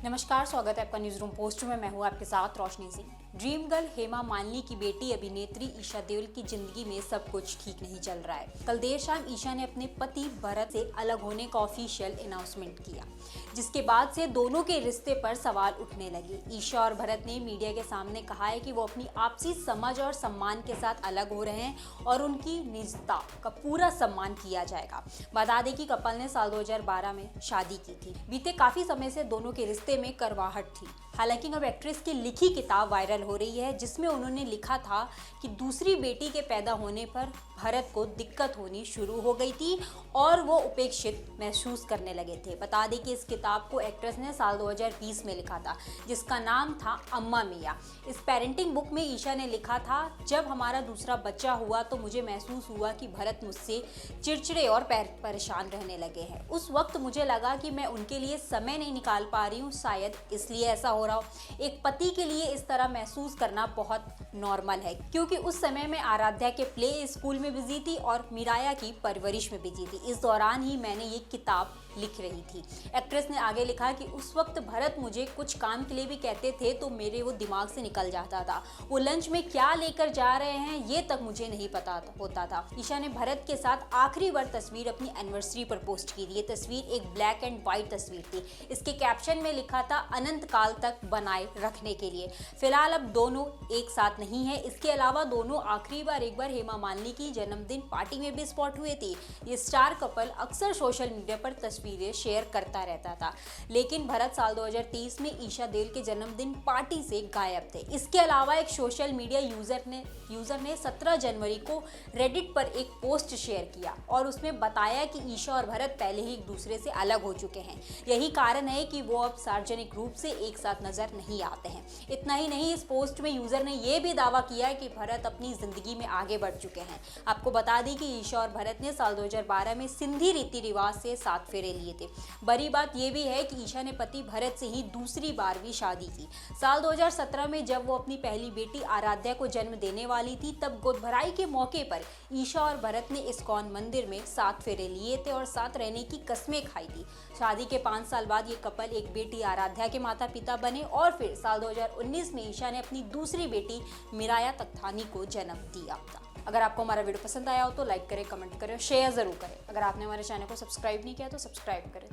नमस्कार, स्वागत है आपका न्यूज रूम पोस्ट में। मैं हूं आपके साथ रोशनी सिंह। ड्रीम गर्ल हेमा मालिनी की बेटी अभिनेत्री ईशा देओल की जिंदगी में सब कुछ ठीक नहीं चल रहा है। कल देर शाम ईशा ने अपने पति भरत से अलग होने का ऑफिशियल अनाउंसमेंट किया, जिसके बाद से दोनों के रिश्ते पर सवाल उठने लगे। ईशा और भरत ने मीडिया के सामने कहा है कि वो अपनी आपसी समझ और सम्मान के साथ अलग हो रहे हैं और उनकी निजता का पूरा सम्मान किया जाएगा। बता दें कि कपल ने साल 2012 में शादी की थी। बीते काफी समय से दोनों के रिश्ते में करवाहट थी। हालांकि अब एक्ट्रेस की लिखी किताब वायरल हो रही है, जिसमें उन्होंने लिखा था कि दूसरी बेटी के पैदा होने पर भरत को दिक्कत होनी शुरू हो गई थी और वो उपेक्षित महसूस करने लगे थे। बता दें कि इस किताब को एक्ट्रेस ने साल 2020 में लिखा था, जिसका नाम था अम्मा मियाँ। इस पेरेंटिंग बुक में ईशा ने लिखा था, जब हमारा दूसरा बच्चा हुआ तो मुझे महसूस हुआ कि भरत मुझसे चिड़चिड़े और परेशान रहने लगे हैं। उस वक्त मुझे लगा कि मैं उनके लिए समय नहीं निकाल पा रही हूँ, शायद इसलिए ऐसा हो रहा हो। एक पति के लिए इस तरह महसूस करना बहुत नॉर्मल है, क्योंकि उस समय मैं आराध्या के प्ले स्कूल में बिजी थी और मिराया की परवरिश में बिजी थी। इस दौरान ही मैंने ये किताब लिख रही थी। एक्ट्रेस ने आगे लिखा कि उस वक्त भरत मुझे कुछ काम के लिए भी कहते थे तो मेरे वो दिमाग से निकल जाता था। वो लंच में क्या लेकर जा रहे हैं ये तक मुझे नहीं पता होता था। ईशा ने भरत के साथ आखिरी बार तस्वीर अपनी एनिवर्सरी पर पोस्ट की थी। ये तस्वीर एक ब्लैक एंड व्हाइट तस्वीर थी। इसके कैप्शन में लिखा था, अनंत काल तक बनाए रखने के लिए। फिलहाल अब दोनों एक साथ नहीं है। इसके अलावा दोनों आखिरी बार एक बार हेमा मालिनी की जन्मदिन पार्टी में भी स्पॉट हुए थे। ये स्टार कपल अक्सर सोशल मीडिया पर तस्वीरें शेयर करता रहता था, लेकिन भरत साल 2023 में ईशा देओल के जन्मदिन पार्टी से गायब थे। इसके अलावा एक सोशल मीडिया यूजर ने 17 जनवरी को रेडिट पर एक पोस्ट शेयर किया और उसमें बताया कि ईशा और भरत पहले ही एक दूसरे से अलग हो चुके हैं। यही कारण है कि वो अब सार्वजनिक रूप से एक साथ नजर नहीं आते हैं। इतना ही नहीं, इस पोस्ट में यूजर ने यह भी दावा किया है कि भरत अपनी जिंदगी में आगे बढ़ चुके हैं। आपको बता दें कि ईशा और भरत ने साल 2012 में सिंधी रीति रिवाज से 7 फेरे लिए थे। बड़ी बात यह भी है कि ईशा ने पति भरत से ही दूसरी बार भी शादी की। साल 2017 में जब वो अपनी पहली बेटी आराध्या को जन्म देने वाली थी, तब गोदभराई के मौके पर ईशा और भरत ने इस्कॉन मंदिर में 7 फेरे लिए थे और साथ रहने की कस्में खाई थी। शादी के 5 साल बाद ये कपल एक बेटी आराध्या के माता पिता बने और फिर साल 2019 में ईशा ने अपनी दूसरी बेटी मिराया तख्तानी को जन्म दिया था। अगर आपको हमारा वीडियो पसंद आया हो तो लाइक करें, कमेंट करें, शेयर जरूर करें। अगर आपने हमारे चैनल को सब्सक्राइब नहीं किया तो सब्सक्राइब करें।